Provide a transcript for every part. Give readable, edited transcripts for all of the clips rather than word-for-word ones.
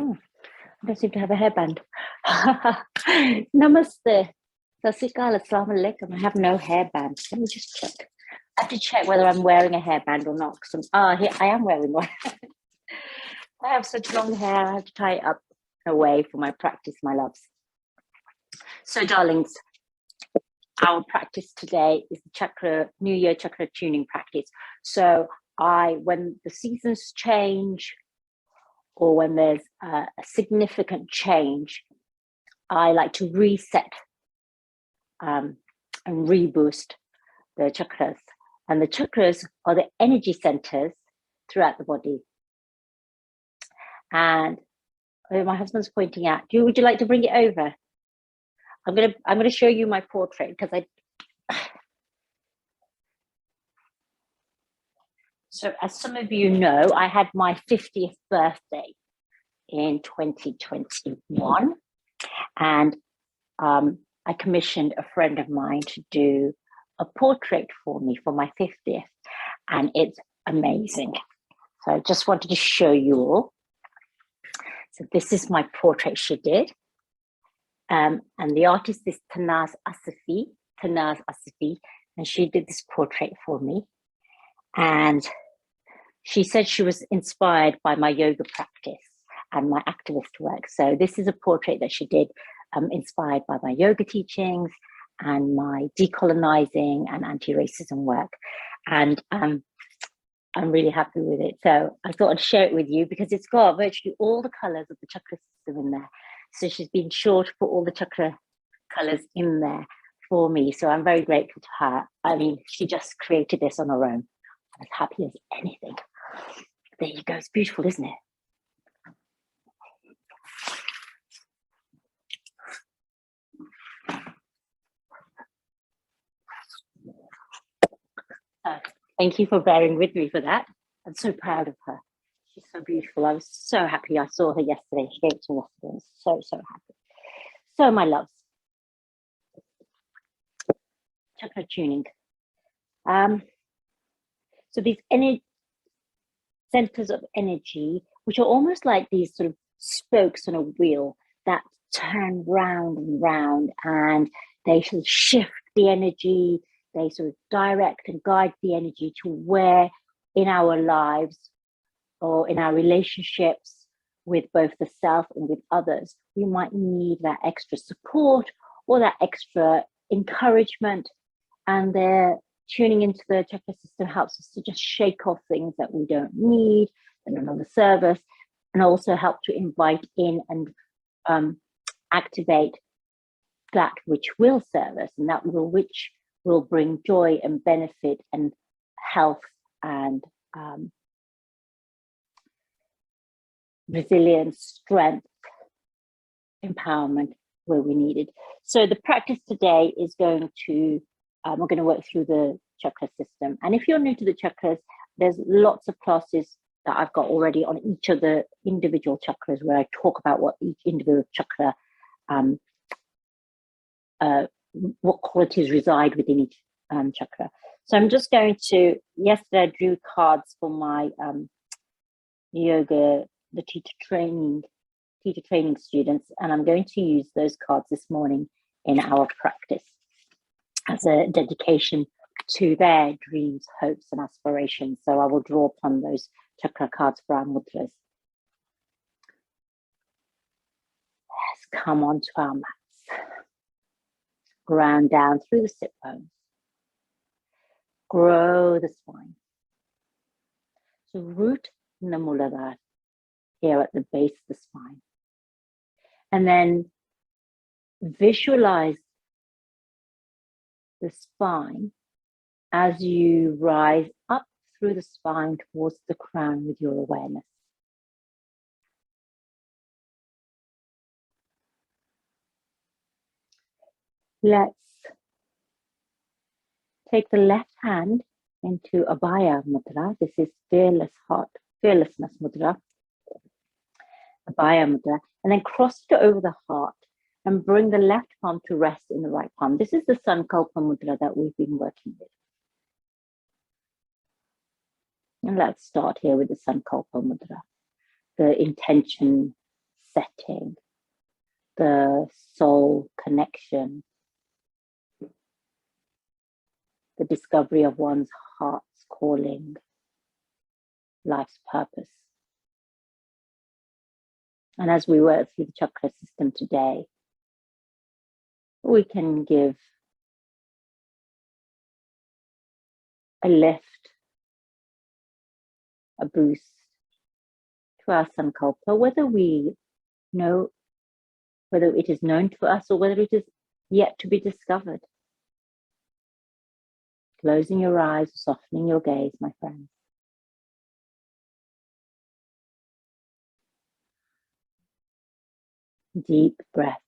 I don't seem to have a hairband. Namaste. Sasikal, Assalamu alaikum. I have no hairband. Let me just check. I have to check whether I'm wearing a hairband or not. Here I am wearing one. I have such long hair. I have to tie it up away for my practice, my loves. So, darlings, our practice today is the chakra, New Year chakra tuning practice. So, when the seasons change, or when there's a significant change, I like to reset and reboost the chakras. And the chakras are the energy centers throughout the body. And my husband's pointing out, would you like to bring it over? I'm gonna show you my portrait because So as some of you know, I had my 50th birthday in 2021, and I commissioned a friend of mine to do a portrait for me for my 50th, and it's amazing. So I just wanted to show you all. So this is my portrait she did. And the artist is Tanaz Asifi, and she did this portrait for me. And she said she was inspired by my yoga practice and my activist work. So this is a portrait that she did inspired by my yoga teachings and my decolonizing and anti-racism work. And I'm really happy with it. So I thought I'd share it with you because it's got virtually all the colors of the chakra system in there. So she's been sure to put all the chakra colors in there for me. So I'm very grateful to her. I mean, she just created this on her own. I'm as happy as anything. There you go. It's beautiful, isn't it? Thank you for bearing with me for that. I'm so proud of her. She's so beautiful. I was so happy. I saw her yesterday. She gave it to me yesterday. I was so happy. So my loves, chakra tuning. So these centers of energy, which are almost like these sort of spokes on a wheel that turn round and round, and they sort of shift the energy. They sort of direct and guide the energy to where in our lives or in our relationships with both the self and with others, we might need that extra support or that extra encouragement. And they're tuning into the chakra system helps us to just shake off things that we don't need, that no longer serve us, and also help to invite in and activate that which will serve us, and that which will bring joy and benefit and health and resilience, strength, empowerment where we need it. So the practice today is going to, we're going to work through the chakra system. And if you're new to the chakras, there's lots of classes that I've got already on each of the individual chakras where I talk about what each individual chakra, what qualities reside within each chakra. So I'm just going to, yesterday I drew cards for my yoga, the teacher training students, and I'm going to use those cards this morning in our practice as a dedication to their dreams, hopes, and aspirations. So I will draw upon those chakra cards for our mudras. Let's come onto our mats. Ground down through the sit bones. Grow the spine. So root in the Muladhara here at the base of the spine. And then visualize the spine as you rise up through the spine towards the crown with your awareness. Let's take the left hand into Abhaya Mudra. This is fearless heart, fearlessness mudra. Abhaya Mudra. And then cross it over the heart and bring the left palm to rest in the right palm. This is the Sankalpa Mudra that we've been working with. And let's start here with the Sankalpa Mudra, the intention setting, the soul connection, the discovery of one's heart's calling, life's purpose. And as we work through the chakra system today, we can give a lift, a boost to our sankalpa, whether we know, whether it is known to us or whether it is yet to be discovered. Closing your eyes, softening your gaze, my friends. Deep breaths,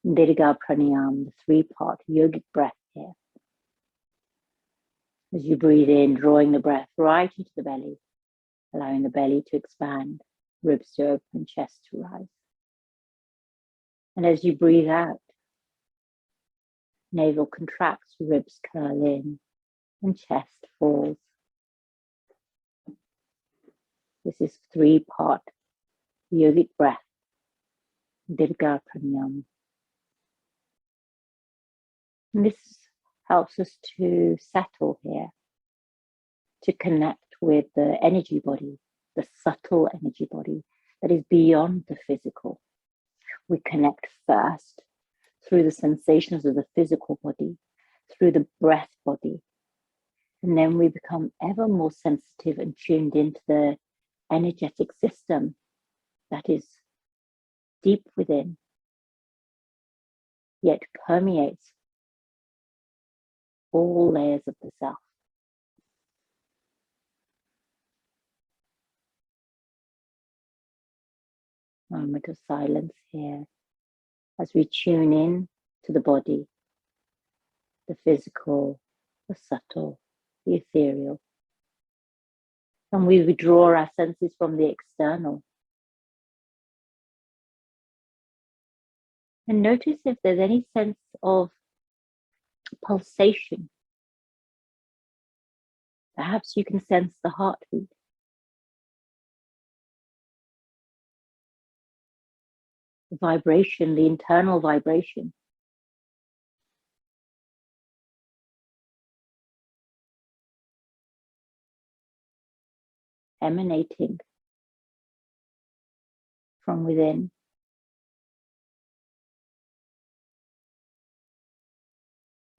Dirga Pranayama, the three-part yogic breath here. As you breathe in, drawing the breath right into the belly, allowing the belly to expand, ribs to open, chest to rise. And as you breathe out, navel contracts, ribs curl in, and chest falls. This is three-part yogic breath, Dirga Pranayama. And this helps us to settle here, to connect with the energy body, the subtle energy body that is beyond the physical. We connect first through the sensations of the physical body, through the breath body, and then we become ever more sensitive and tuned into the energetic system that is deep within, yet permeates all layers of the self. Moment of silence here as we tune in to the body, the physical, the subtle, the ethereal. And we withdraw our senses from the external. And notice if there's any sense of pulsation. Perhaps you can sense the heartbeat. The vibration, the internal vibration. Emanating from within.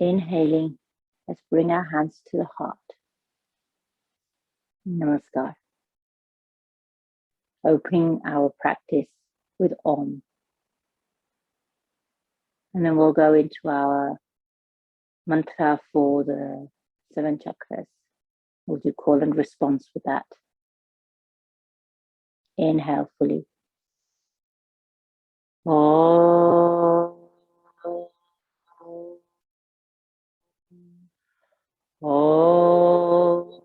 Inhaling, let's bring our hands to the heart. Namaskar. Opening our practice with Om. And then we'll go into our mantra for the 7 chakras. We'll do call and response with that. Inhale fully. Om. Om.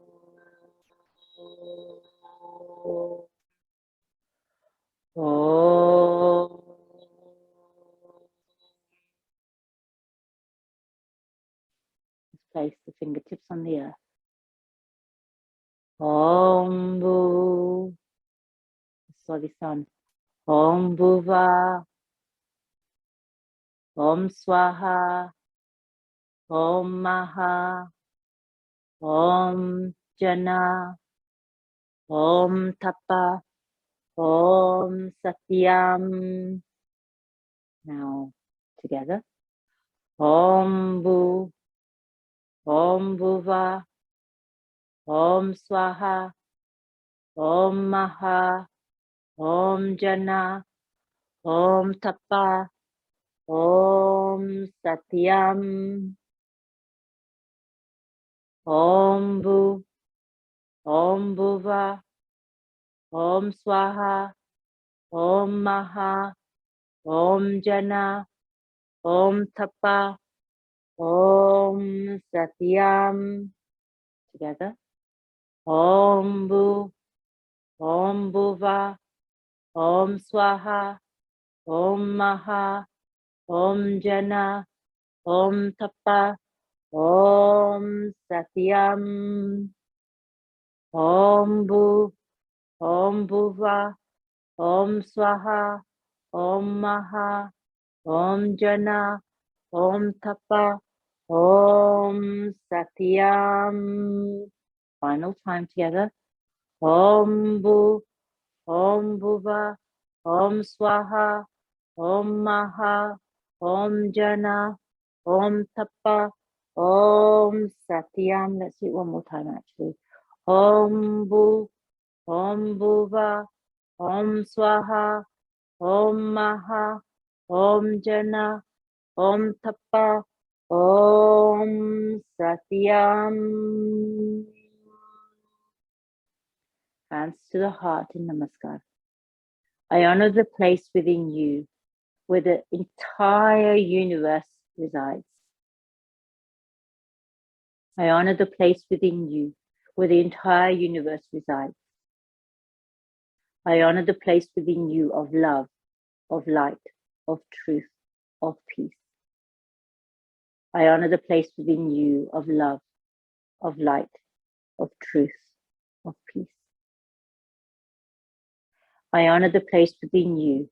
Om. Place the fingertips on the earth. Om Bhu. Swadhi-San. Om Bhuva. Om Swaha. Om Maha. Om Jana. Om Tapa. Om Satyam. Now together. Om Bhu. Om Bhuva. Om Swaha. Om Maha. Om Jana. Om Tapa. Om Satyam. Om Bhu. Om Bhuva. Om Swaha. Om Maha. Om Jana. Om Tapa. Om Satyam. Together. Om Bhu. Om Bhuva. Om Swaha. Om Maha. Om Jana. Om Tapa. Om Satyam. Om Bhu. Om Bhuva. Om Swaha. Om Maha, Om Jana, Om Tapa, Om Satyam. Final time together. Om Bhuva, Om Swaha, Om Maha, Om Jana, Om Tapa, Om Satyam. Let's do it one more time actually. Om Bhuva, Om Swaha, Om Maha, Om Jana, Om Tapa, Om Satyam. Hands to the heart in Namaskar. I honor the place within you where the entire universe resides. I honor the place within you where the entire universe resides. I honor the place within you of love, of light, of truth, of peace. I honor the place within you of love, of light, of truth, of peace. I honor the place within you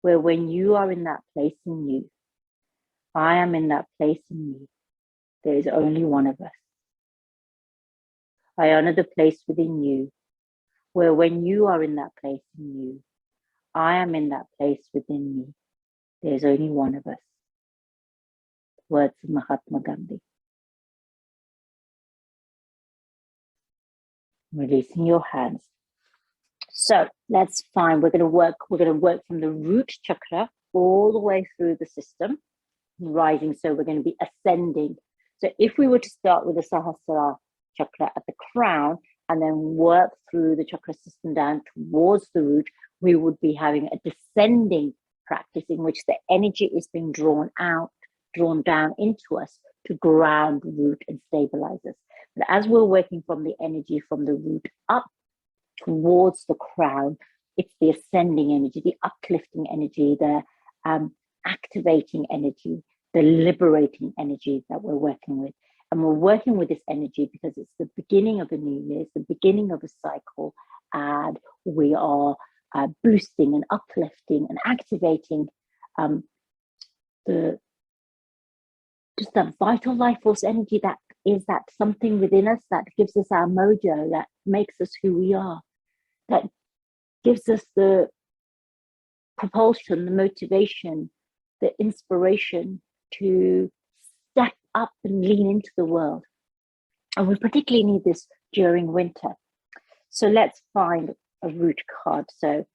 where when you are in that place in you, I am in that place in me. There is only one of us. I honor the place within you where when you are in that place in you, I am in that place within me. There is only one of us. Words of Mahatma Gandhi. Releasing your hands. So let's find, we're going to work from the root chakra all the way through the system, rising. So we're going to be ascending. So if we were to start with the Sahasrara chakra at the crown and then work through the chakra system down towards the root, we would be having a descending practice in which the energy is being drawn down into us to ground, root, and stabilize us. But as we're working from the energy from the root up towards the crown, it's the ascending energy, the uplifting energy, the activating energy, the liberating energy that we're working with. And we're working with this energy because it's the beginning of a new year, it's the beginning of a cycle, and we are boosting and uplifting and activating just that vital life force energy that is that something within us that gives us our mojo, that makes us who we are, that gives us the propulsion, the motivation, the inspiration to step up and lean into the world. And we particularly need this during winter. So let's find a root card. So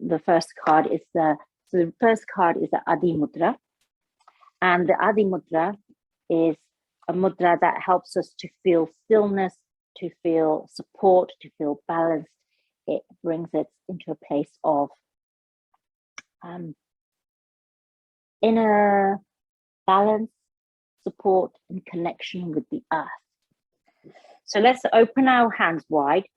the first card is the Adhi Mudra. And the Adhi Mudra is a mudra that helps us to feel stillness, to feel support, to feel balanced. It brings us into a place of inner balance, support, and connection with the earth. So let's open our hands wide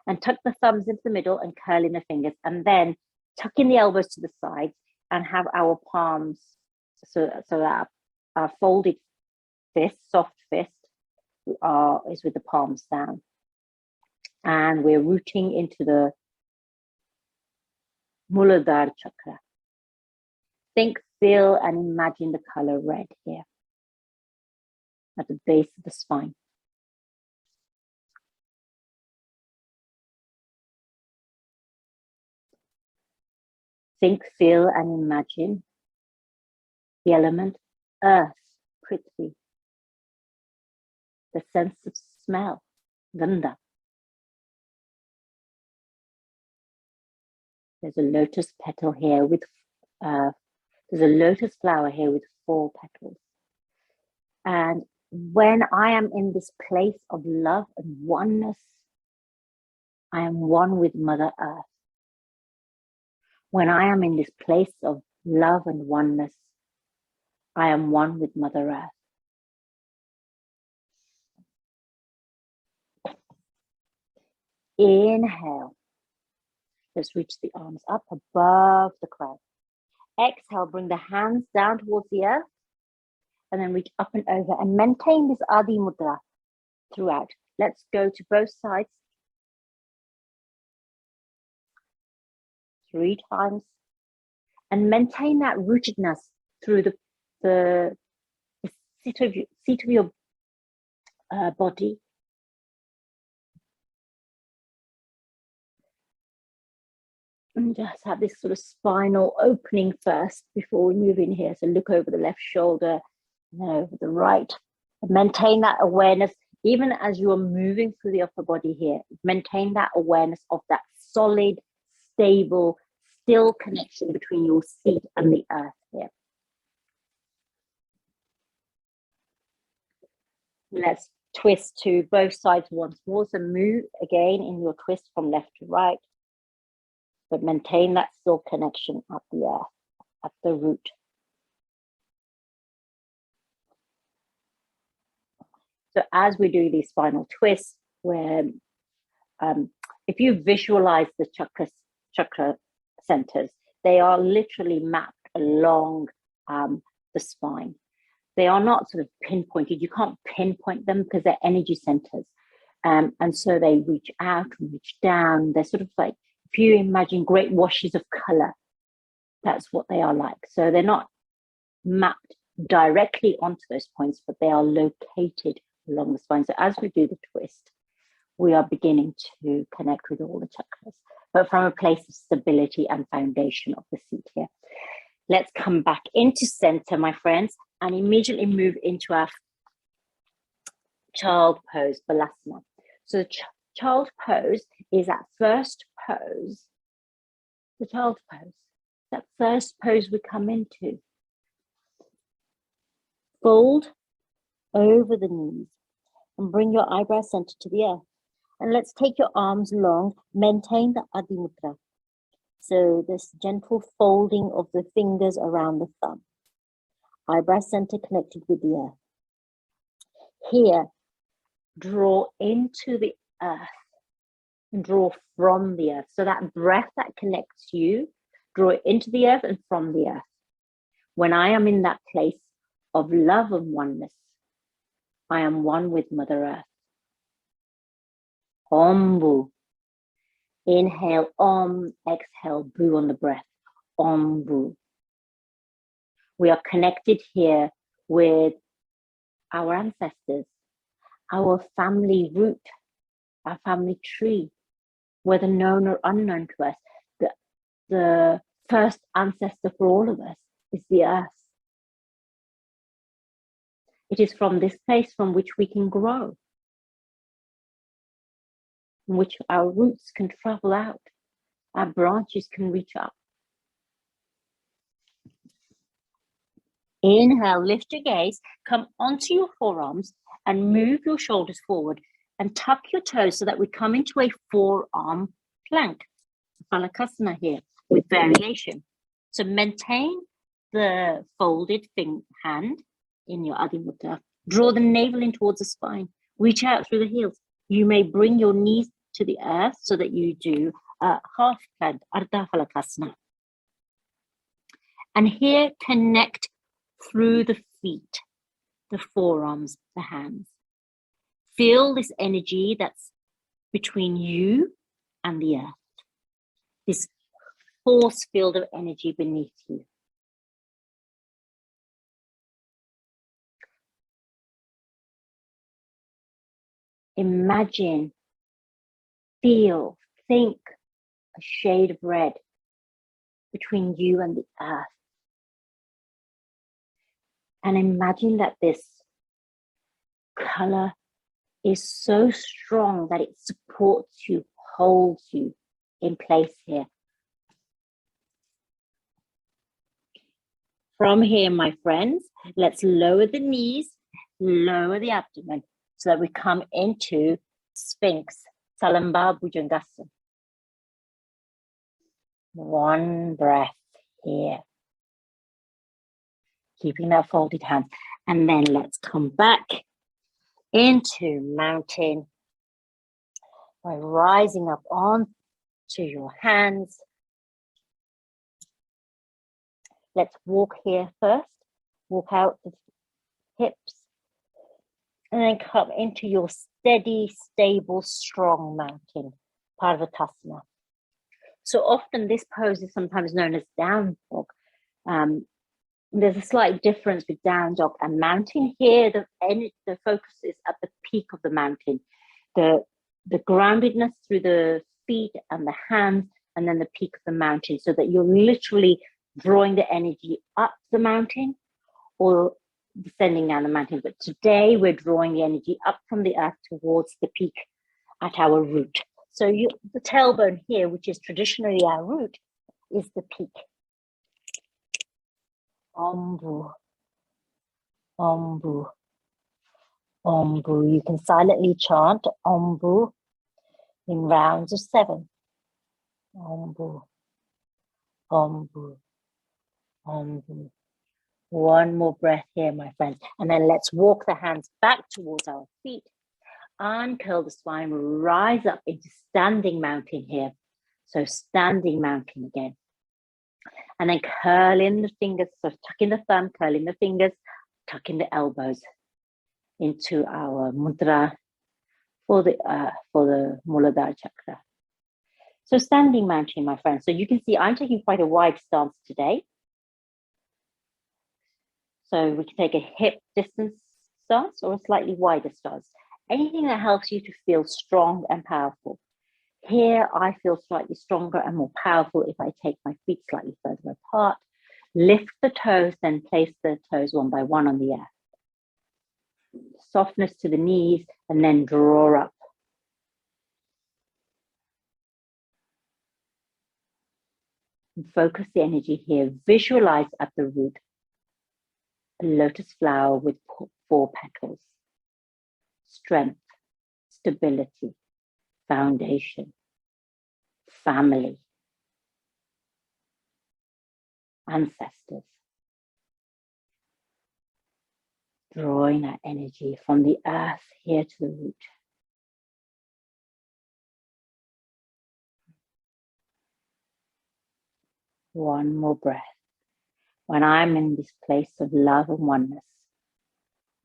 and tuck the thumbs into the middle and curl in the fingers, and then tuck in the elbows to the sides and have our palms so that our folded fist, soft fist, is with the palms down. And we're rooting into the Muladhara chakra. Think, feel, and imagine the color red here at the base of the spine. Think, feel, and imagine the element earth, Prithvi, the sense of smell, Gandha. There's a lotus petal here with, there's a lotus flower here with 4 petals. And when I am in this place of love and oneness, I am one with Mother Earth. When I am in this place of love and oneness, I am one with Mother Earth. Inhale. Let's reach the arms up above the crown. Exhale, bring the hands down towards the earth and then reach up and over and maintain this Adhi Mudra throughout. Let's go to both sides. 3 times, and maintain that rootedness through the seat of your body. And just have this sort of spinal opening first before we move in here. So look over the left shoulder, and then over the right. And maintain that awareness, even as you are moving through the upper body here. Maintain that awareness of that solid, stable, still connection between your seat and the earth here. Let's twist to both sides once more. So move again in your twist from left to right, but maintain that still connection at the earth, at the root. So as we do these final twists, where if you visualize the chakra centers, they are literally mapped along the spine. They are not sort of pinpointed. You can't pinpoint them because they're energy centers. And so they reach out and reach down. They're sort of like, if you imagine great washes of color, that's what they are like. So they're not mapped directly onto those points, but they are located along the spine. So as we do the twist, we are beginning to connect with all the chakras, but from a place of stability and foundation of the seat here. Let's come back into center, my friends, and immediately move into our child pose, Balasana. So child pose is that first pose, the child pose, that first pose we come into. Fold over the knees and bring your eyebrow center to the earth. And let's take your arms long, maintain the Adhi Mudra. So this gentle folding of the fingers around the thumb. Eyebrow center connected with the earth. Here, draw into the earth and draw from the earth. So that breath that connects you, draw it into the earth and from the earth. When I am in that place of love and oneness, I am one with Mother Earth. Om Bu. Inhale, Om. Exhale, Bu on the breath. Om Bu. We are connected here with our ancestors, our family root, our family tree, whether known or unknown to us. The first ancestor for all of us is the earth. It is from this place from which we can grow, in which our roots can travel out, our branches can reach up. Inhale, lift your gaze, come onto your forearms and move your shoulders forward and tuck your toes so that we come into a forearm plank, Pranayama here with variation. So maintain the folded hand in your Adhi Mudra. Draw the navel in towards the spine. Reach out through the heels. You may bring your knees to the earth so that you do half plank, Ardha Pranayama. And here connect through the feet, the forearms, the hands. Feel this energy that's between you and the earth. This force field of energy beneath you. Imagine, feel, think a shade of red between you and the earth. And imagine that this color is so strong that it supports you, holds you in place here. From here, my friends, let's lower the knees, lower the abdomen so that we come into Sphinx, Salamba Bhujangasana. One breath here. Keeping that folded hand. And then let's come back into mountain by rising up on to your hands. Let's walk here first. Walk out the hips. And then come into your steady, stable, strong mountain, Parvatasana. So often this pose is sometimes known as down dog. There's a slight difference with down dog and mountain. Here, the focus is at the peak of the mountain. The groundedness through the feet and the hands, and then the peak of the mountain, so that you're literally drawing the energy up the mountain or descending down the mountain. But today we're drawing the energy up from the earth towards the peak at our root. So the tailbone here, which is traditionally our root, is the peak. Ombu, Ombu, Ombu. You can silently chant Ombu in rounds of 7. Ombu, Ombu, Ombu. One more breath here, my friends. And then let's walk the hands back towards our feet. Uncurl the spine, rise up into standing mountain here. So standing mountain again. And then curl in the fingers, so tuck in the thumb, curl in the fingers, tuck in the elbows into our mudra for the Muladhara chakra. So standing mountain, my friends. So you can see I'm taking quite a wide stance today. So we can take a hip distance stance or a slightly wider stance. Anything that helps you to feel strong and powerful. Here, I feel slightly stronger and more powerful if I take my feet slightly further apart. Lift the toes, then place the toes one by one on the earth. Softness to the knees, and then draw up. And focus the energy here. Visualize at the root a lotus flower with 4 petals. Strength, stability, foundation, family, ancestors. Drawing that energy from the earth here to the root. One more breath. When I'm in this place of love and oneness,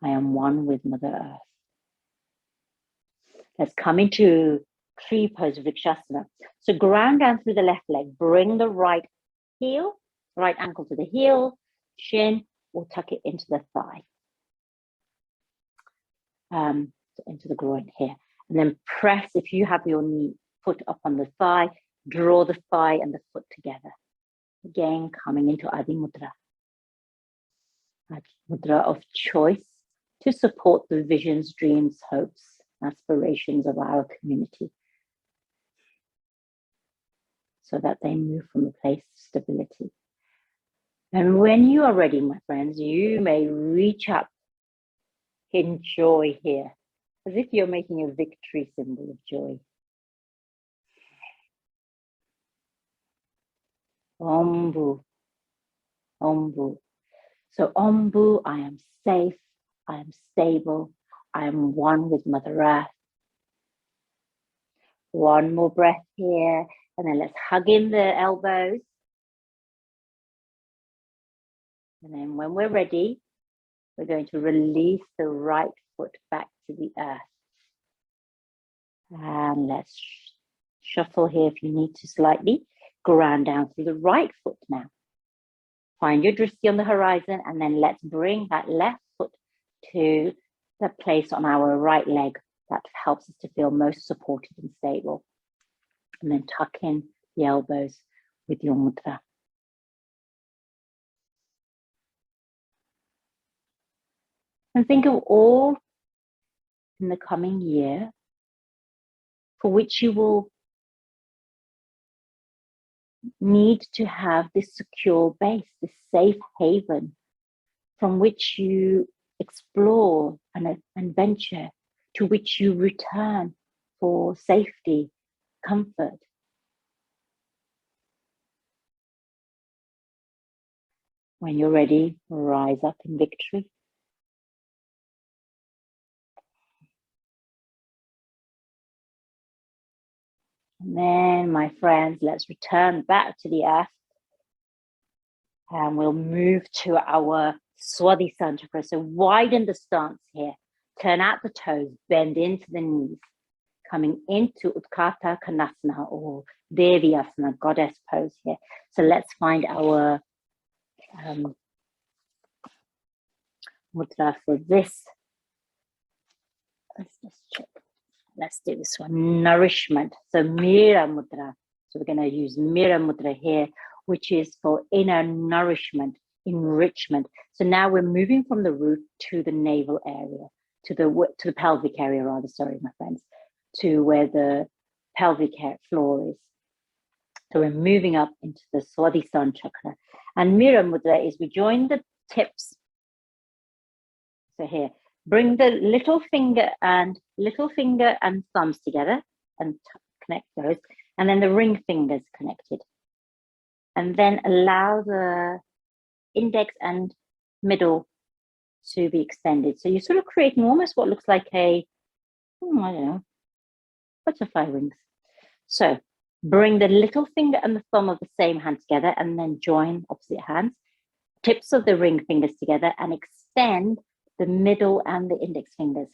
I am one with Mother Earth. Let's come into tree pose, Vrikshasana. So ground down through the left leg. Bring the right heel, right ankle to the heel, shin, or tuck it into the thigh. Into the groin here. And then press, if you have your foot up on the thigh, draw the thigh and the foot together. Again, coming into Adhi Mudra. Adhi Mudra of choice to support the visions, dreams, hopes, aspirations of our community, so that they move from a place of stability. And when you are ready, my friends, you may reach up in joy here, as if you're making a victory symbol of joy. Ombu, Ombu. So Ombu, I am safe, I am stable, I am one with Mother Earth. One more breath here, and then let's hug in the elbows. And then when we're ready, we're going to release the right foot back to the earth. And let's shuffle here if you need to slightly. Ground down through the right foot now. Find your drishti on the horizon, and then let's bring that left foot to the place on our right leg that helps us to feel most supported and stable. And then tuck in the elbows with your mudra. And think of all in the coming year for which you will need to have this secure base, this safe haven from which you explore and venture, to which you return for safety, comfort. When you're ready, rise up in victory. And then, my friends, let's return back to the earth. And we'll move to our Swadhi-San Chakra. So widen the stance here. Turn out the toes, bend into the knees. coming into Utkata Kanasana or Devi Asana, goddess pose here. So let's find our mudra for this. Let's just check. Let's do this one, nourishment. So Mira Mudra. So we're going to use Mira Mudra here, which is for inner nourishment, enrichment. So now we're moving from the root to the navel area, to the pelvic area rather, sorry, my friends, to where the pelvic floor is. So we're moving up into the Swadhi-San Chakra. And Mira Mudra is we join the tips. So here, bring the little finger and thumbs together and connect those. And then the ring fingers connected. And then allow the index and middle to be extended. So you're sort of creating almost what looks like a, I don't know, butterfly wings. So bring the little finger and the thumb of the same hand together and then join opposite hands. Tips of the ring fingers together and extend the middle and the index fingers.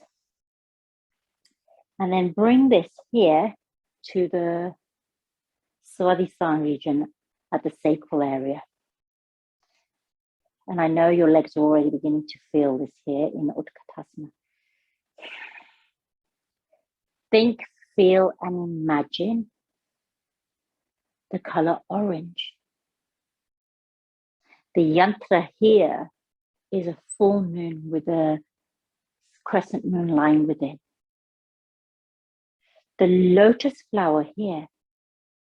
And then bring this here to the Swadhi-San region at the sacral area. And I know your legs are already beginning to feel this here in Utkatasana. Think, feel, and imagine the color orange. The yantra here is a full moon with a crescent moon lying within. The lotus flower here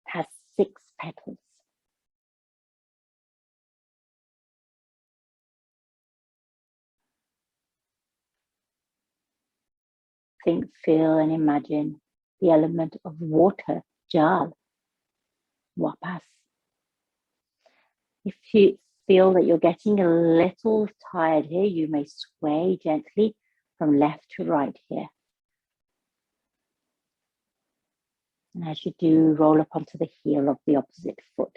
has 6 petals. Think, feel, and imagine the element of water, jal, wapas. If you feel that you're getting a little tired here, you may sway gently from left to right here. And as you do, roll up onto the heel of the opposite foot.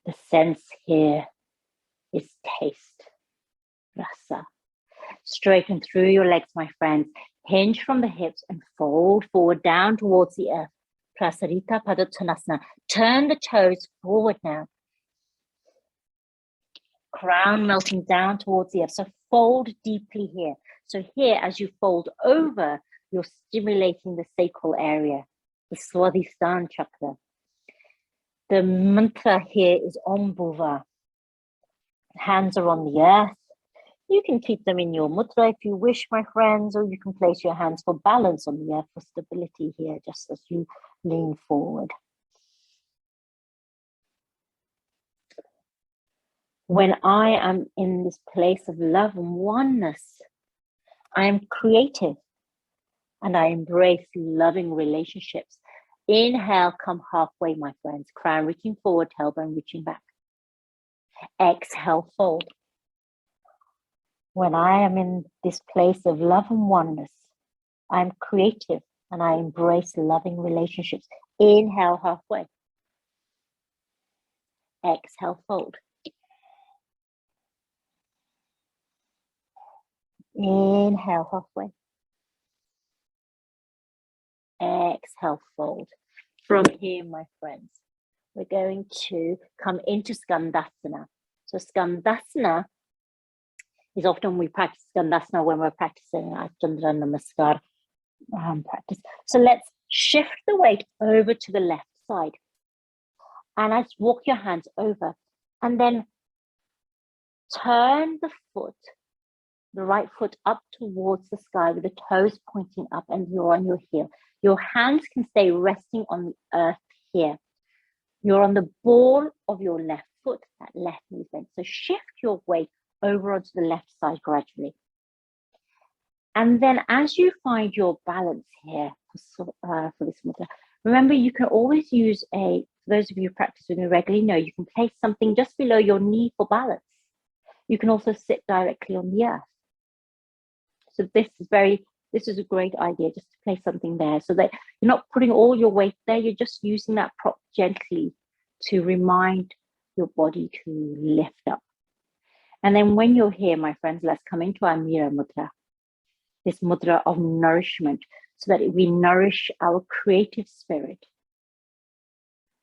The sense here is taste, rasa. Straighten through your legs, my friends. Hinge from the hips and fold forward down towards the earth. Prasarita Padottanasana. Turn the toes forward now. Crown melting down towards the earth. So fold deeply here. So here, as you fold over, you're stimulating the sacral area, the Swadhi-San Chakra. The mantra here is Om Bhuva. Hands are on the earth. You can keep them in your mudra if you wish, my friends, or you can place your hands for balance on the earth for stability here, just as you lean forward. When I am in this place of love and oneness, I am creative and I embrace loving relationships. Inhale, come halfway, my friends. Crown reaching forward, tailbone reaching back. Exhale, fold. When I am in this place of love and oneness, I am creative and I embrace loving relationships. Inhale, halfway. Exhale, fold. Inhale, halfway. Exhale, fold. From here, my friends, we're going to come into Skandasana. So Skandasana is often we practice Skandasana when we're practicing Ashtanga Namaskar practice. So let's shift the weight over to the left side. And let's walk your hands over. And then turn the foot, the right foot up towards the sky with the toes pointing up and you're on your heel. Your hands can stay resting on the earth here. You're on the ball of your left foot, that left movement. So shift your weight over onto the left side gradually. And then as you find your balance here for this mudra, remember you can always use for those of you who practice with me regularly know, you can place something just below your knee for balance. You can also sit directly on the earth. So this is a great idea, just to place something there so that you're not putting all your weight there, you're just using that prop gently to remind your body to lift up. And then when you're here, my friends, let's come into our Mira Mudra, this mudra of nourishment, so that we nourish our creative spirit,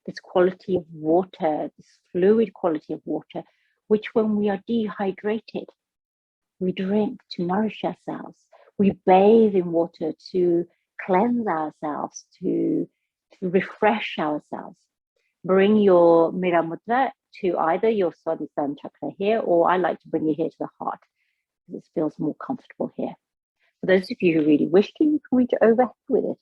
this quality of water, this fluid quality of water, which when we are dehydrated, we drink to nourish ourselves. We bathe in water to cleanse ourselves, to refresh ourselves. Bring your Mira Mudra to either your Swadhi-San Chakra here, or I like to bring you here to the heart, because it feels more comfortable here. For those of you who really wish to, you can reach overhead with it.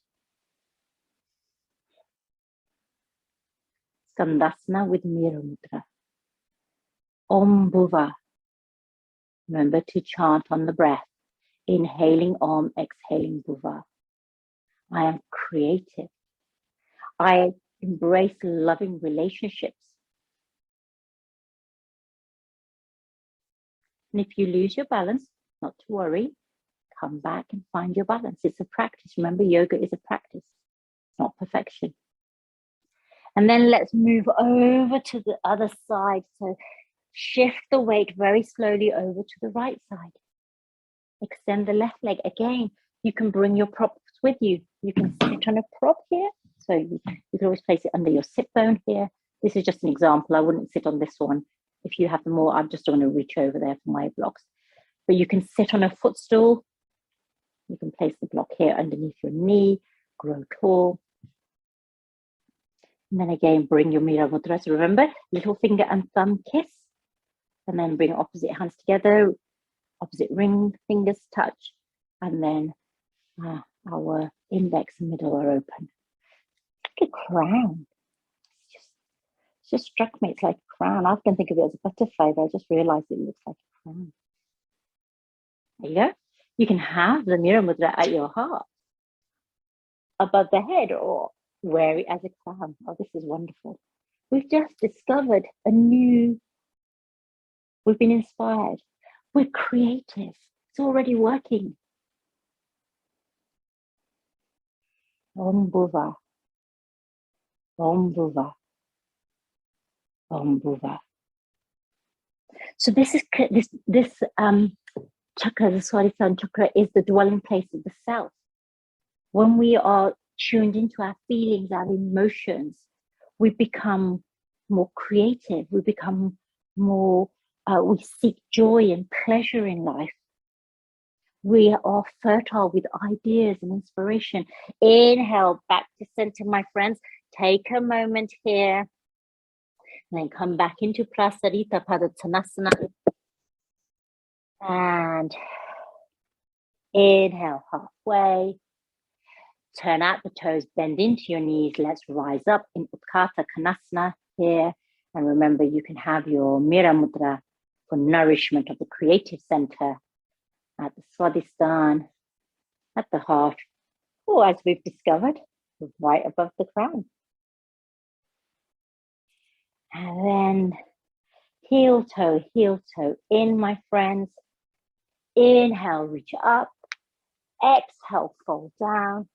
Skandasana with Mira Mudra. Om Bhuva. Remember to chant on the breath. Inhaling Om, exhaling Bhuva. I am creative. I embrace loving relationships. And if you lose your balance, not to worry, come back and find your balance. It's a practice. Remember, yoga is a practice, not perfection. And then let's move over to the other side. So shift the weight very slowly over to the right side. Extend the left leg. Again, you can bring your props with you. You can sit on a prop here. So you can always place it under your sit bone here. This is just an example. I wouldn't sit on this one. If you have them more, I'm just going to reach over there for my blocks. But you can sit on a footstool. You can place the block here underneath your knee, grow tall. And then again, bring your Mira Mudra. So remember, little finger and thumb kiss. And then bring opposite hands together, opposite ring fingers touch. And then our index and middle are open. Like a crown. It just struck me, it's like a crown. I often think of it as a butterfly, but I just realized it looks like a crown. There you go. You can have the Mira Mudra at your heart, above the head, or wear it as a crown. Oh, this is wonderful. We've just discovered a new, we've been inspired. We're creative. It's already working. Om Bhuva. Om Bhuva. Om Bhuva. So this is this chakra, the Swadhi-San Chakra, is the dwelling place of the self. When we are tuned into our feelings, our emotions, we become more creative. We become more, we seek joy and pleasure in life. We are fertile with ideas and inspiration. Inhale, back to center, my friends. Take a moment here. And then come back into Prasarita Padottanasana. And inhale halfway. Turn out the toes, bend into your knees. Let's rise up in Utkata Kanasana here. And remember, you can have your Mira Mudra for nourishment of the creative center at the Swadhisthana, at the heart, or as we've discovered, right above the crown. And then heel toe in, my friends. Inhale, reach up. Exhale, fold down.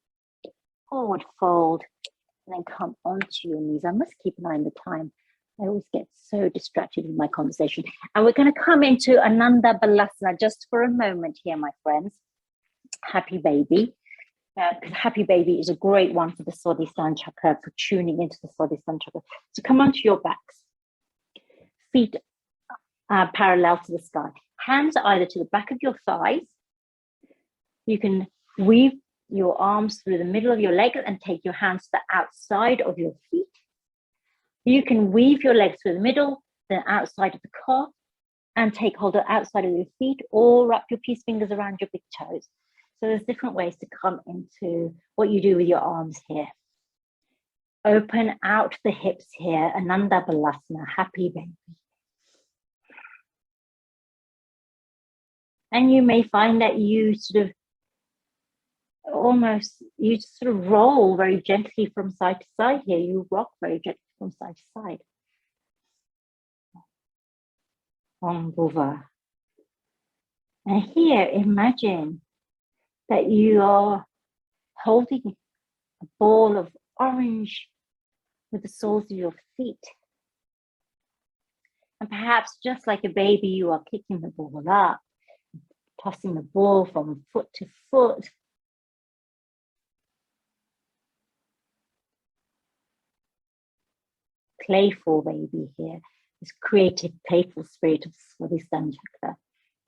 Forward fold, and then come onto your knees. I must keep an eye on the time. I always get so distracted in my conversation. And we're going to come into Ananda Balasana just for a moment here, my friends. Happy baby. Because happy baby is a great one for the Swadhi-San Chakra, for tuning into the Swadhi-San Chakra. So come onto your backs. Feet parallel to the sky. Hands either to the back of your thighs. You can weave your arms through the middle of your legs and take your hands to the outside of your feet. You can weave your legs through the middle, then outside of the calf, and take hold of the outside of your feet, or wrap your peace fingers around your big toes. So there's different ways to come into what you do with your arms here. Open out the hips here, Ananda Balasana, happy baby. And you may find that you sort of you sort of roll very gently from side to side here. You rock very gently from side to side. Om Bhuva. And here, imagine that you are holding a ball of orange with the soles of your feet. And perhaps just like a baby, you are kicking the ball up, tossing the ball from foot to foot. Playful baby here. This creative, playful spirit of Swadhi-San Chakra.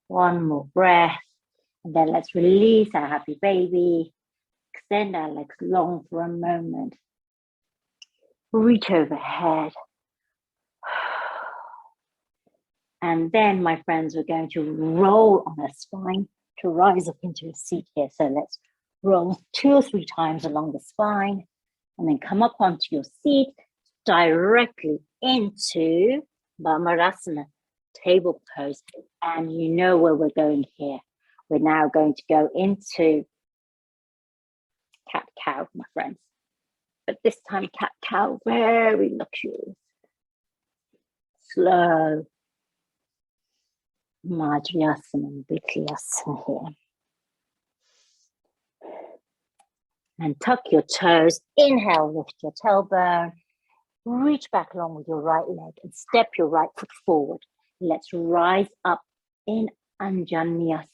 One more breath. And then let's release our happy baby. Extend our legs long for a moment. Reach overhead. And then, my friends, we're going to roll on our spine to rise up into a seat here. So let's roll 2 or 3 times along the spine and then come up onto your seat directly into Brahmara Mudra, table pose. And you know where we're going here. We're now going to go into cat-cow, my friends. But this time, cat-cow, very luxurious. Slow. Madhyasana and Decolonising here. And tuck your toes. Inhale, lift your tailbone. Reach back along with your right leg and step your right foot forward. Let's rise up in Anjaneyasana.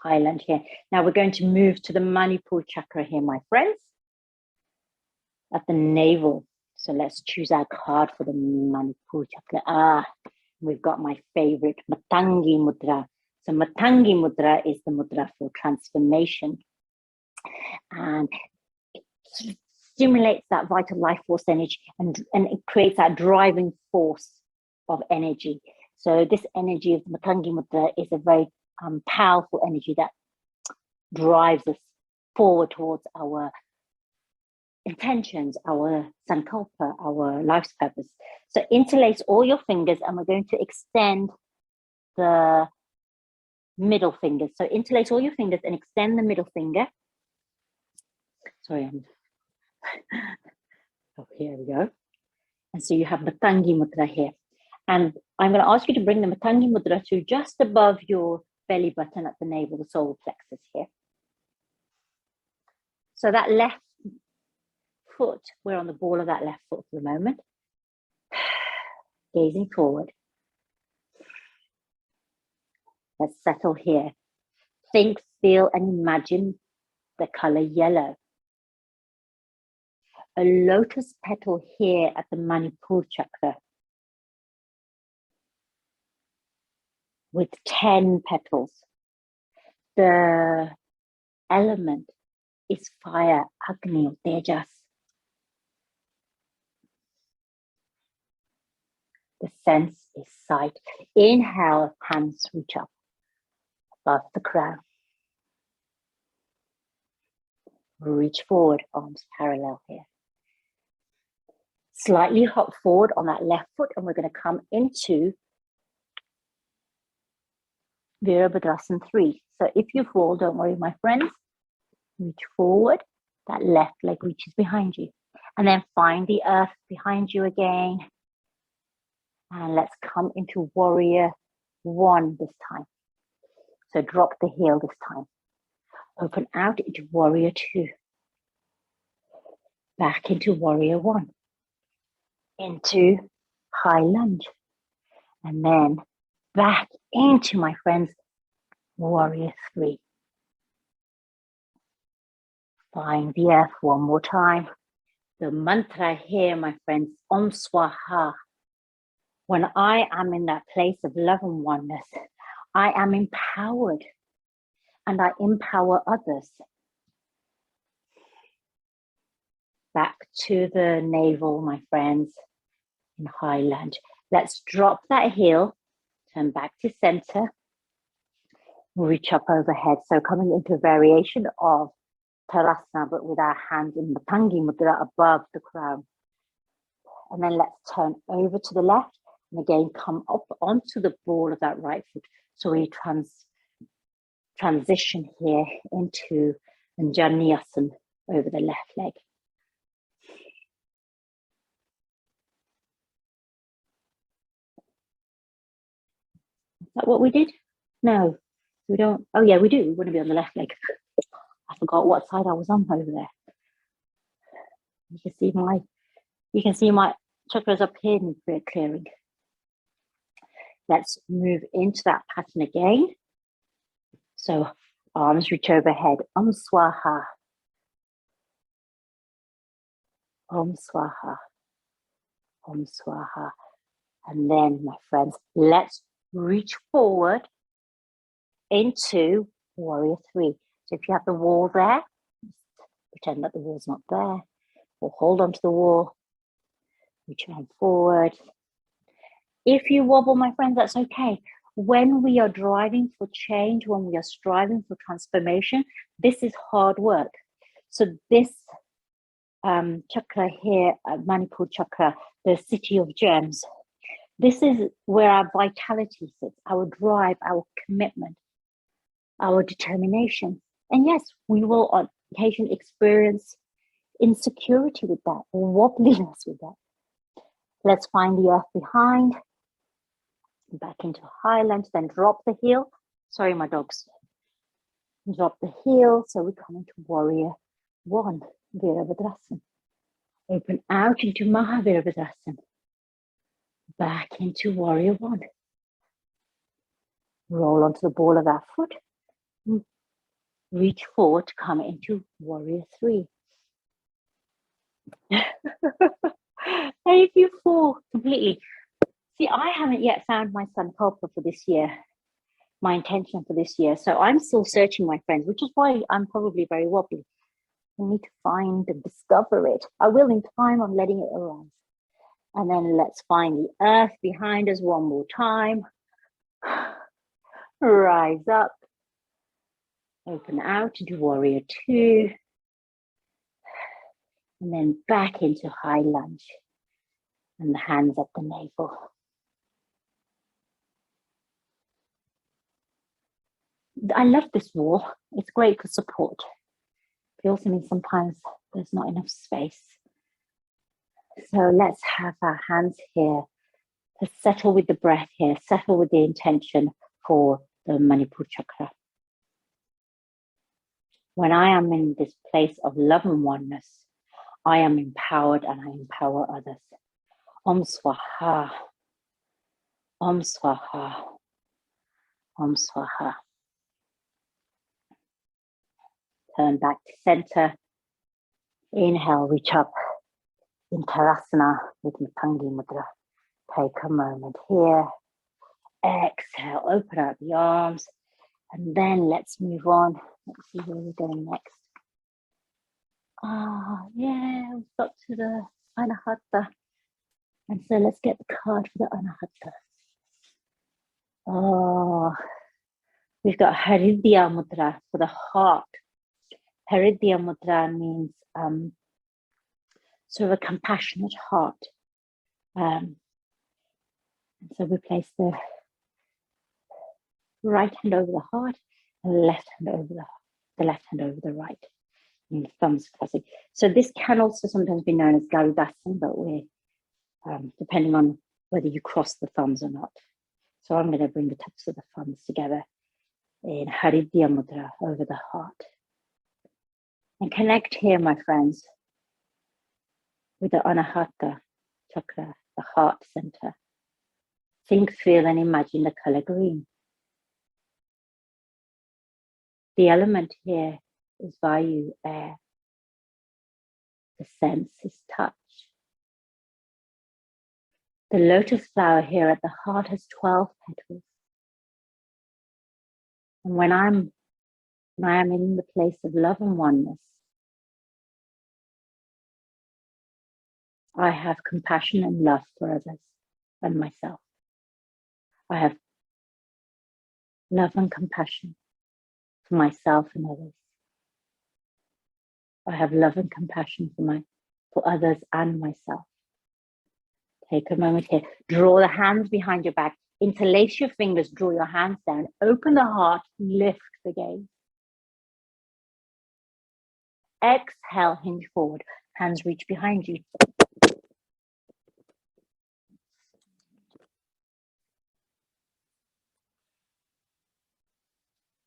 High lunge here. Now we're going to move to the Manipur Chakra here, my friends. At the navel. So let's choose our card for the Manipur Chakra. We've got my favorite, Matangi Mudra. So Matangi Mudra is the mudra for transformation. And it stimulates that vital life force energy and it creates that driving force of energy. So this energy of the Matangi Mudra is a very powerful energy that drives us forward towards our intentions, our sankalpa, our life's purpose. So interlace all your fingers and we're going to extend the middle finger. So interlace all your fingers and extend the middle finger. Sorry, oh, here we go. And so you have Matangi Mudra here. And I'm going to ask you to bring the Matangi Mudra to just above your belly button at the navel, the solar plexus here. So that left foot, we're on the ball of that left foot for the moment. Gazing forward. Let's settle here. Think, feel, and imagine the color yellow. A lotus petal here at the Manipur Chakra with 10 petals. The element is fire, Agni or Tejas. The sense is sight. Inhale, hands reach up above the crown. Reach forward, arms parallel here. Slightly hop forward on that left foot and we're going to come into Virabhadrasana 3. So if you fall, don't worry, my friends. Reach forward. That left leg reaches behind you. And then find the earth behind you again. And let's come into Warrior 1 this time. So drop the heel this time. Open out into Warrior 2. Back into Warrior 1. Into High Lunge. And then back into, my friends, Warrior 3. Find the earth one more time. The mantra here, my friends, Om Swaha. When I am in that place of love and oneness, I am empowered and I empower others. Back to the navel, my friends, in High Lunge. Let's drop that heel, turn back to center, reach up overhead. So coming into a variation of Tadasana, but with our hands in the Matangi Mudra above the crown. And then let's turn over to the left and again come up onto the ball of that right foot. So we transition here into Anjaneyasana over the left leg. Is that what we did? No, we don't. Oh yeah, we do. We want to be on the left leg. I forgot what side I was on over there. You can see my chakras up here need clearing. Let's move into that pattern again. So arms reach overhead. Swaha. Swaha. Swaha. And then, my friends, let's reach forward into warrior three. So if you have the wall there, pretend that the wall's not there, or hold onto the wall, reach on forward. If you wobble, my friends, that's okay. When we are driving for change, when we are striving for transformation, this is hard work. So this chakra here, Manipur Chakra, the city of gems, this is where our vitality sits, our drive, our commitment, our determination. And yes, we will on occasion experience insecurity with that, or wobbliness with that. Let's find the earth behind, back into high lunge, then drop the heel. Sorry, my dogs. Drop the heel, so we come into warrior one, Virabhadrasana. Open out into Maha Virabhadrasana. Back into warrior one. Roll onto the ball of our foot. Reach forward to come into warrior three. And if you fall completely, see, I haven't yet found my sankalpa for this year, my intention for this year. So I'm still searching, my friends, which is why I'm probably very wobbly. I need to find and discover it. I will in time, I'm letting it arise. And then let's find the earth behind us one more time. Rise up. Open out into warrior two. And then back into high lunge. And the hands up the navel. I love this wall. It's great for support. It also means sometimes there's not enough space. So let's have our hands here to settle with the breath here, settle with the intention for the Manipur Chakra. When I am in this place of love and oneness, I am empowered and I empower others. Om Swaha. Om Swaha. Om Swaha. Turn back to center. Inhale, reach up in Karasana with Adhi Mudra. Take a moment here. Exhale, open out the arms. And then let's move on. Let's see where we're going next. Yeah, we've got to the Anahata. And so let's get the card for the Anahata. We've got Haridiya Mudra for the heart. Haridiya Mudra means sort of a compassionate heart. And so we place the right hand over the heart and the left hand over the left hand over the right. And the thumbs crossing. So this can also sometimes be known as Garudasana, but we're depending on whether you cross the thumbs or not. So I'm going to bring the tips of the thumbs together in Haridiya Mudra over the heart. And connect here, my friends, with the Anahata Chakra, the heart center. Think, feel, and imagine the color green. The element here is Vayu, air. The sense is touch. The lotus flower here at the heart has 12 petals. And when I am in the place of love and oneness, I have compassion and love for others and myself. I have love and compassion for myself and others. I have love and compassion for others and myself. Take a moment here. Draw the hands behind your back. Interlace your fingers. Draw your hands down. Open the heart. Lift the gaze. Exhale, hinge forward. Hands reach behind you.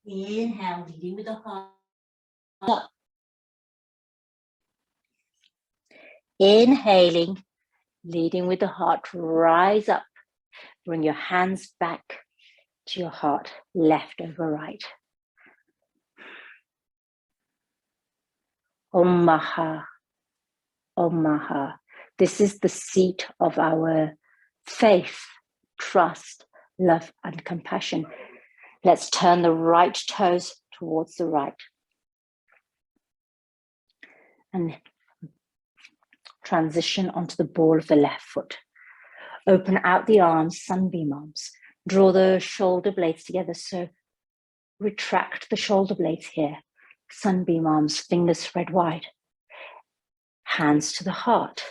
Inhale, leading with the heart up. Inhaling, leading with the heart, rise up. Bring your hands back to your heart, left over right. Om Maha, Om Maha. This is the seat of our faith, trust, love, and compassion. Let's turn the right toes towards the right. And transition onto the ball of the left foot. Open out the arms, sunbeam arms. Draw the shoulder blades together. So retract the shoulder blades here. Sunbeam arms, fingers spread wide. Hands to the heart.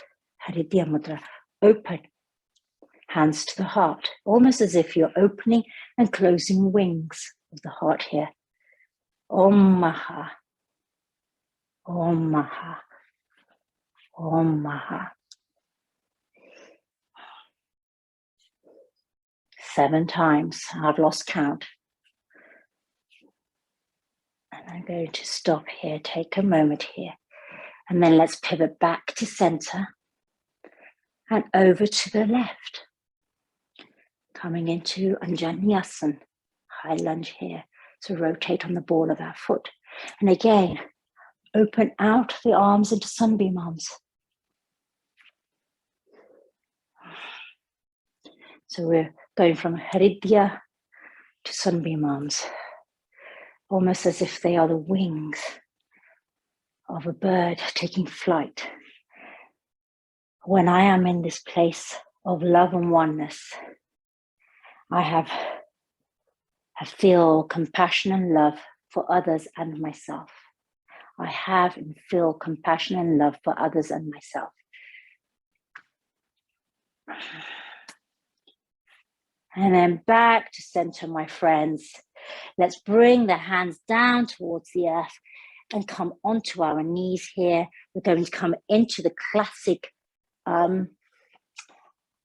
Haridiya Mudra. Open. Hands to the heart. Almost as if you're opening and closing wings of the heart here. Om Maha. Om Maha. Om Maha. 7 times. I've lost count. And I'm going to stop here, take a moment here. And then let's pivot back to center and over to the left. Coming into Anjaneyasana, high lunge here. So rotate on the ball of our foot. And again, open out the arms into sunbeam arms. So we're going from Haridiya to sunbeam arms, almost as if they are the wings of a bird taking flight. When I am in this place of love and oneness, I feel compassion and love for others and myself. I have and feel compassion and love for others and myself. And then back to center, my friends. Let's bring the hands down towards the earth and come onto our knees here. We're going to come into the classic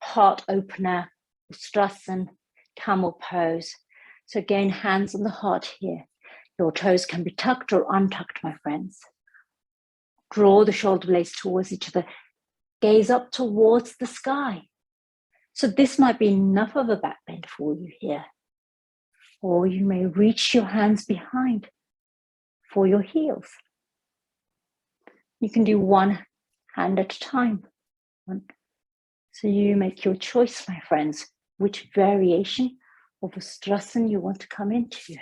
heart opener, Swadhi-San, camel pose. So again, hands on the heart here. Your toes can be tucked or untucked, my friends. Draw the shoulder blades towards each other. Gaze up towards the sky. So this might be enough of a back bend for you here. Or you may reach your hands behind for your heels. You can do one hand at a time. So you make your choice, my friends, which variation of a Swadhi-San you want to come into.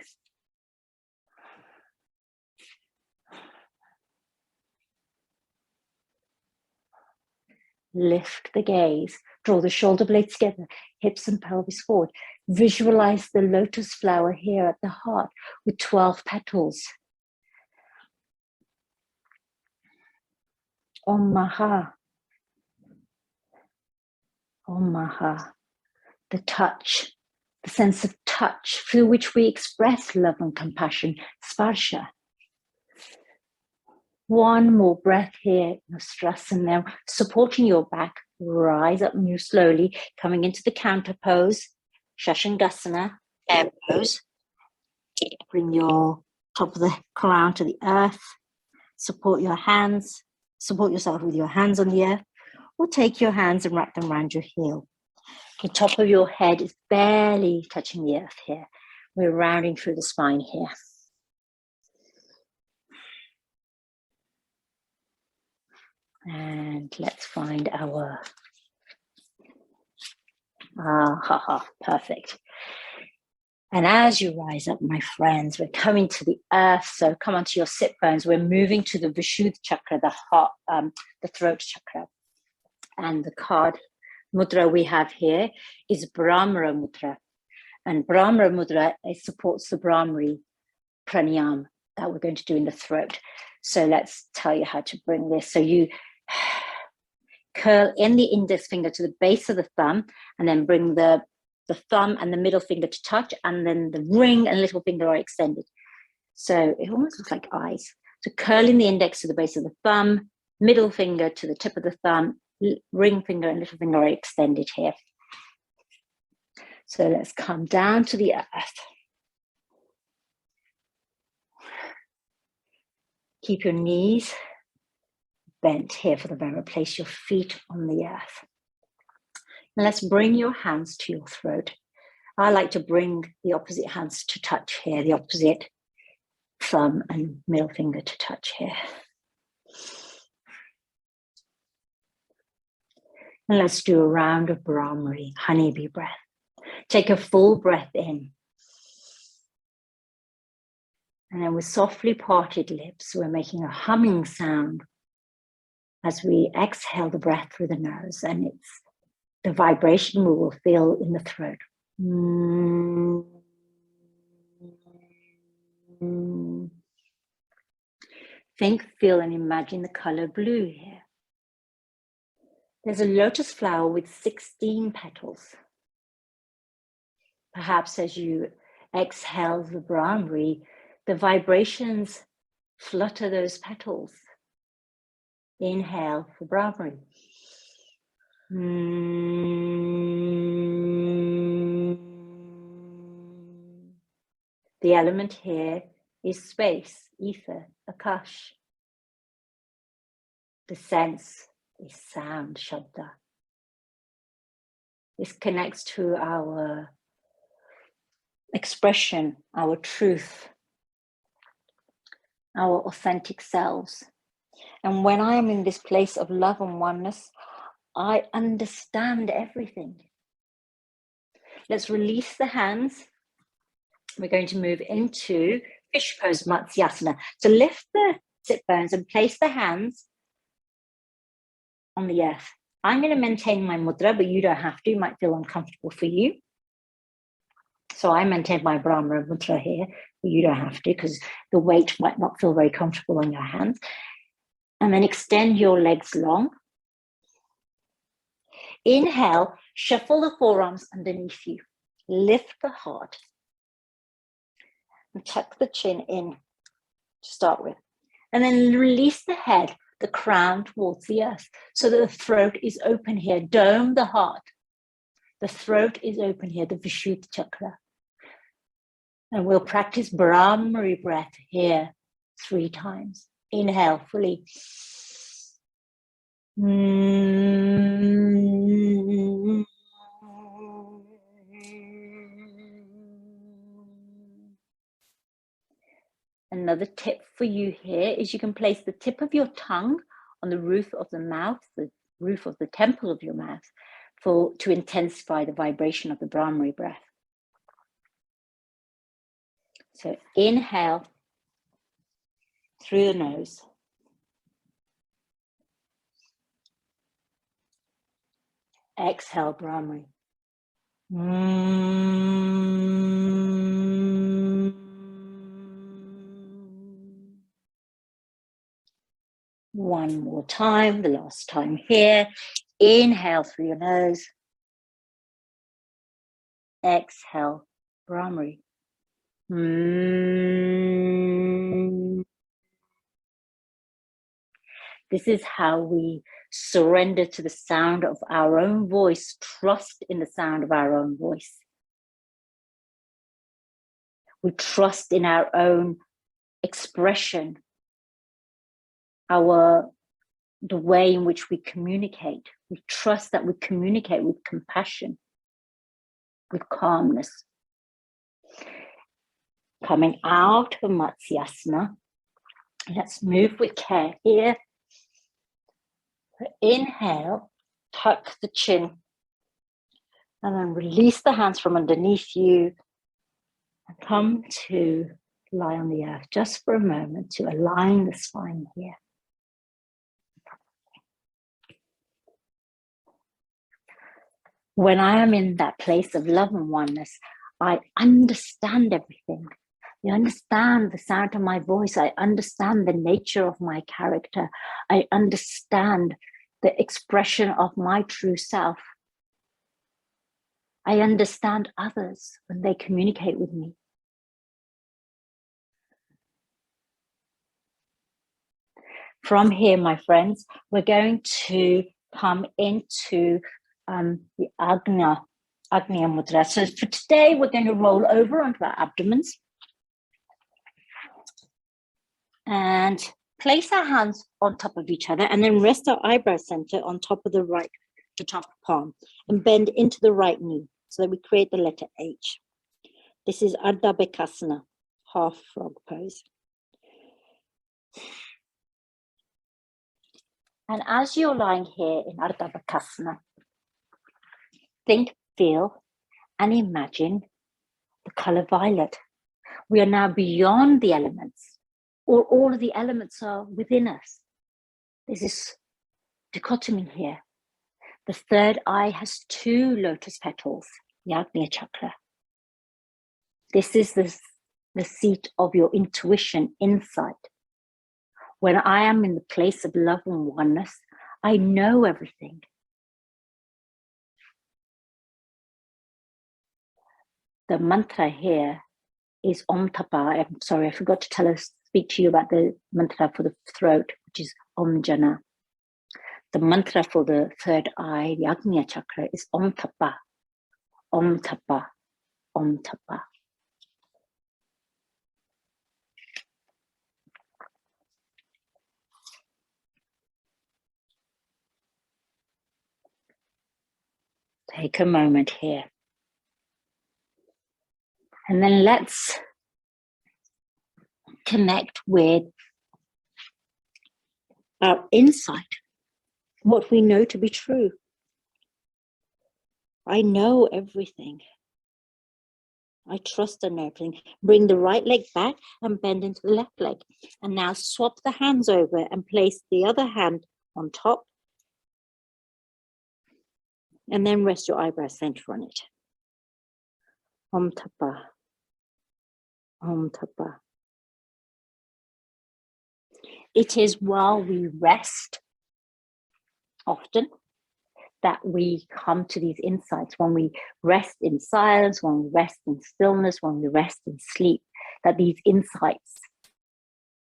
Lift the gaze, draw the shoulder blades together, hips and pelvis forward. Visualize the lotus flower here at the heart with 12 petals. Om Maha. Om Maha. The touch, the sense of touch through which we express love and compassion, sparsha. One more breath here, Swadhi-San, now supporting your back, rise up, move slowly, coming into the counter pose, Skandasana, air pose. Bring your top of the crown to the earth, support your hands, support yourself with your hands on the earth, or take your hands and wrap them around your heel. The top of your head is barely touching the earth here. We're rounding through the spine here. And let's find our, perfect. And as you rise up, my friends, we're coming to the earth. So come onto your sit bones. We're moving to the Vishud Chakra, the heart, the throat chakra. And the card mudra we have here is Brahmara Mudra. And Brahmara Mudra, it supports the Brahmari Pranayama that we're going to do in the throat. So let's tell you how to bring this. So you curl in the index finger to the base of the thumb, and then bring the thumb and the middle finger to touch, and then the ring and little finger are extended. So it almost looks like eyes. So curling the index to the base of the thumb, middle finger to the tip of the thumb, ring finger and little finger are extended here. So let's come down to the earth. Keep your knees bent here for the Brahmara. Place your feet on the earth. And let's bring your hands to your throat. I like to bring the opposite hands to touch here, the opposite thumb and middle finger to touch here. And let's do a round of Brahmari, honeybee breath. Take a full breath in. And then with softly parted lips, we're making a humming sound as we exhale the breath through the nose. And it's the vibration we will feel in the throat. Think, feel, and imagine the color blue here. There's a lotus flower with 16 petals. Perhaps as you exhale the Brahmari, the vibrations flutter those petals. Inhale for Brahmari. The element here is space, ether, akash. The sense is sound, shabda. This connects to our expression, our truth, our authentic selves. And when I am in this place of love and oneness, I understand everything. Let's release the hands. We're going to move into fish pose, Matsyasana. So lift the sit bones and place the hands on the earth. I'm going to maintain my mudra, but you don't have to. It might feel uncomfortable for you. So I maintain my Brahmara Mudra here, but you don't have to because the weight might not feel very comfortable on your hands. And then extend your legs long. Inhale, shuffle the forearms underneath you. Lift the heart. And tuck the chin in to start with. And then release the head, the crown towards the earth, so that the throat is open here. Dome the heart. The throat is open here, the Vishud Chakra. And we'll practice Brahmari breath here 3 times. Inhale fully. Another tip for you here is you can place the tip of your tongue on the roof of the mouth, the roof of the temple of your mouth, to intensify the vibration of the Brahmari breath. So inhale through the nose. Exhale, Brahmari. One more time, the last time here. Inhale through your nose. Exhale, Brahmari. This is how we surrender to the sound of our own voice, trust in the sound of our own voice. We trust in our own expression, the way in which we communicate. We trust that we communicate with compassion, with calmness. Coming out of Matsyasana, let's move with care here. Inhale, tuck the chin, and then release the hands from underneath you and come to lie on the earth just for a moment to align the spine here. When I am in that place of love and oneness, I understand everything. I understand the sound of my voice. I understand the nature of my character. I understand the expression of my true self. I understand others when they communicate with me. From here, my friends, we're going to come into the Agnya Mudra. So for today, we're going to roll over onto our abdomens and place our hands on top of each other and then rest our eyebrow center on top of the right to top palm, and bend into the right knee so that we create the letter H. This is Ananda Balasana, half frog pose. And as you're lying here in Ananda Balasana, think, feel, and imagine the color violet. We are now beyond the elements, or all of the elements are within us. There's this dichotomy here. The third eye has 2 lotus petals, the Agnya Chakra. This is the seat of your intuition, insight. When I am in the place of love and oneness, I know everything. The mantra here is Om Tapa. I'm sorry, I forgot to speak to you about the mantra for the throat, which is Om Jana. The mantra for the third eye, the Agnya Chakra, is Om Tapa, Om Tapa, Om Tapa. Take a moment here. And then let's connect with our insight, what we know to be true. I know everything. I trust in everything. Bring the right leg back and bend into the left leg. And now swap the hands over and place the other hand on top. And then rest your eyebrow center on it. Om Tapa. Om Tapa. It is while we rest often that we come to these insights. When we rest in silence, when we rest in stillness, when we rest in sleep, that these insights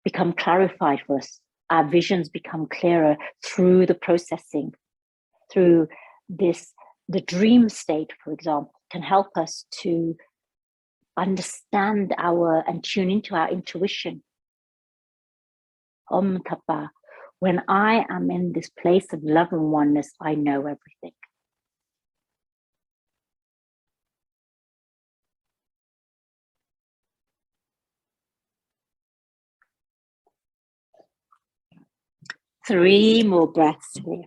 become clarified for us. Our visions become clearer through the processing, through this. The dream state, for example, can help us to understand and tune into our intuition. Om Tapa. When I am in this place of love and oneness, I know everything. Three more breaths here.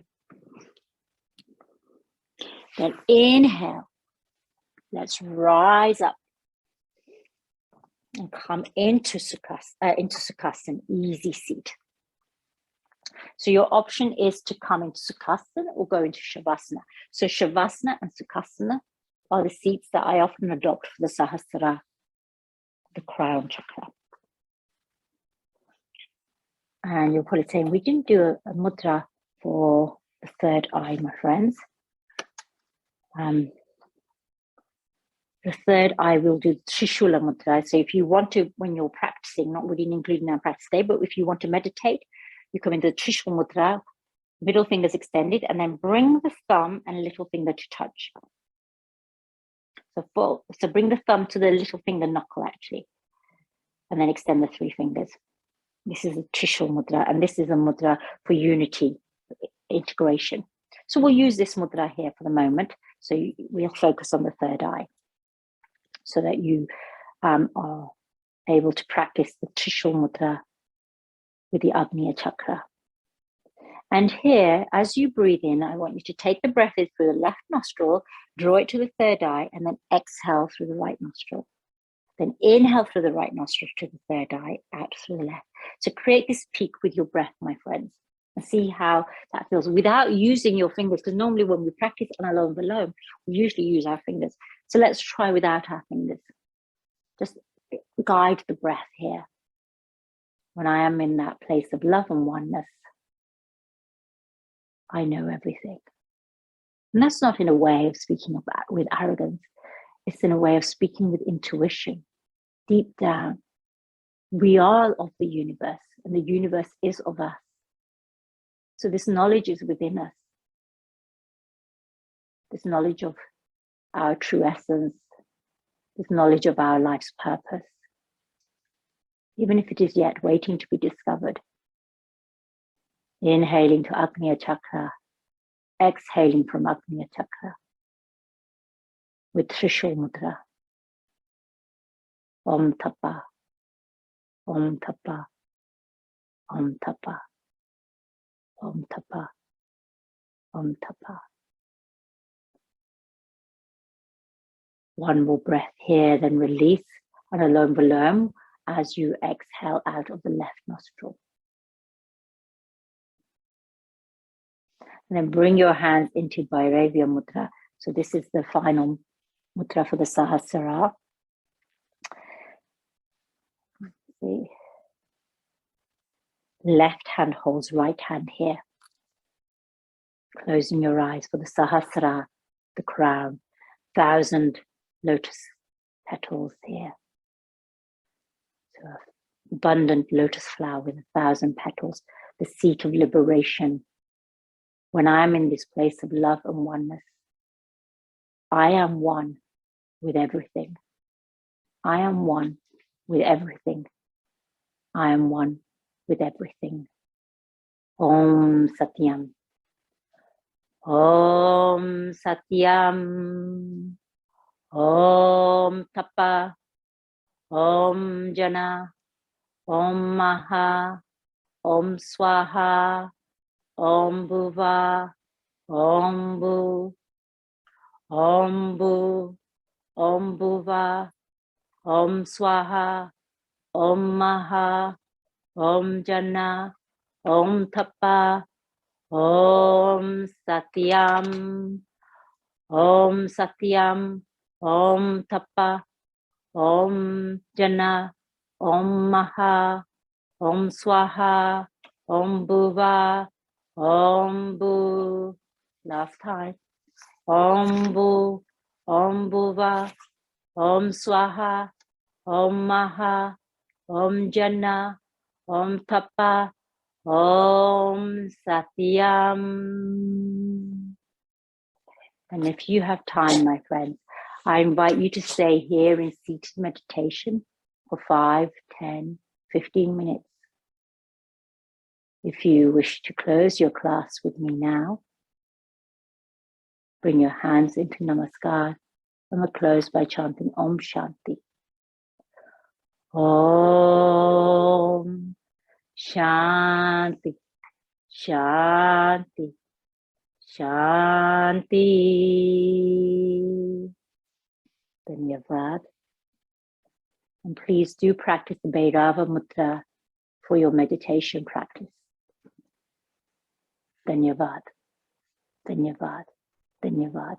Then inhale. Let's rise up and come into Sukhasana, easy seat. So your option is to come into Sukhasana or go into Shavasana. So Shavasana and Sukhasana are the seats that I often adopt for the Sahasrara, the crown chakra. And you're probably saying, we didn't do a mudra for the third eye, my friends. The third eye will do Trishula Mudra. So if you want to, when you're practicing, not really including our practice today, but if you want to meditate, you come into the Trishula Mudra, middle fingers extended, and then bring the thumb and little finger to touch. So bring the thumb to the little finger knuckle, actually, and then extend the 3 fingers. This is a Trishula Mudra, and this is a mudra for unity, integration. So we'll use this mudra here for the moment. So we'll focus on the third eye, so that you are able to practice the Trishula Mudra with the Agnya Chakra. And here, as you breathe in, I want you to take the breath in through the left nostril, draw it to the third eye, and then exhale through the right nostril. Then inhale through the right nostril to the third eye, out through the left. So create this peak with your breath, my friends, and see how that feels without using your fingers, because normally when we practice Anulom Vilom, we usually use our fingers. So let's try without our fingers. Just guide the breath here. When I am in that place of love and oneness, I know everything. And that's not in a way of speaking about with arrogance. It's in a way of speaking with intuition. Deep down, we are of the universe, and the universe is of us. So this knowledge is within us. This knowledge of our true essence, this knowledge of our life's purpose, even if it is yet waiting to be discovered. Inhaling to Agnya Chakra, exhaling from Agnya Chakra with Trishul Mudra. Om Tapa, Om Tapa, Om Tapa, Om Tapa, Om Tapa. One more breath here, then release Anulom Vilom as you exhale out of the left nostril. And then bring your hands into Bhairavya Mudra. So this is the final mudra for the Sahasrara. See. Left hand holds right hand here. Closing your eyes for the Sahasrara, the crown. 1,000 lotus petals here. So abundant lotus flower with 1,000 petals, the seat of liberation. When I am in this place of love and oneness, I am one with everything. I am one with everything. I am one with everything. Om Satyam. Om Satyam. Om Tapa. Om Jana. Om Maha. Om Swaha. Om Bhuva. Om Bhu. Om Bhu. Om Bhuva. Om Swaha. Om Maha. Om Jana. Om Tapa. Om Satyam. Om Satyam. Om Tapa. Om Jana. Om Maha. Om Swaha. Om Bhuva. Om Bhu. Last time. Om Bhu. Om Bhuva. Om Swaha. Om Maha. Om Jana. Om Tapa. Om Satyam. And if you have time, my friends, I invite you to stay here in seated meditation for 5, 10, 15 minutes. If you wish to close your class with me now, bring your hands into Namaskar and we'll close by chanting Om Shanti. Om Shanti, Shanti, Shanti. Dhanyavad. And please do practice the Bhairava Mudra for your meditation practice. Dhanyavad, Dhanyavad, Dhanyavad.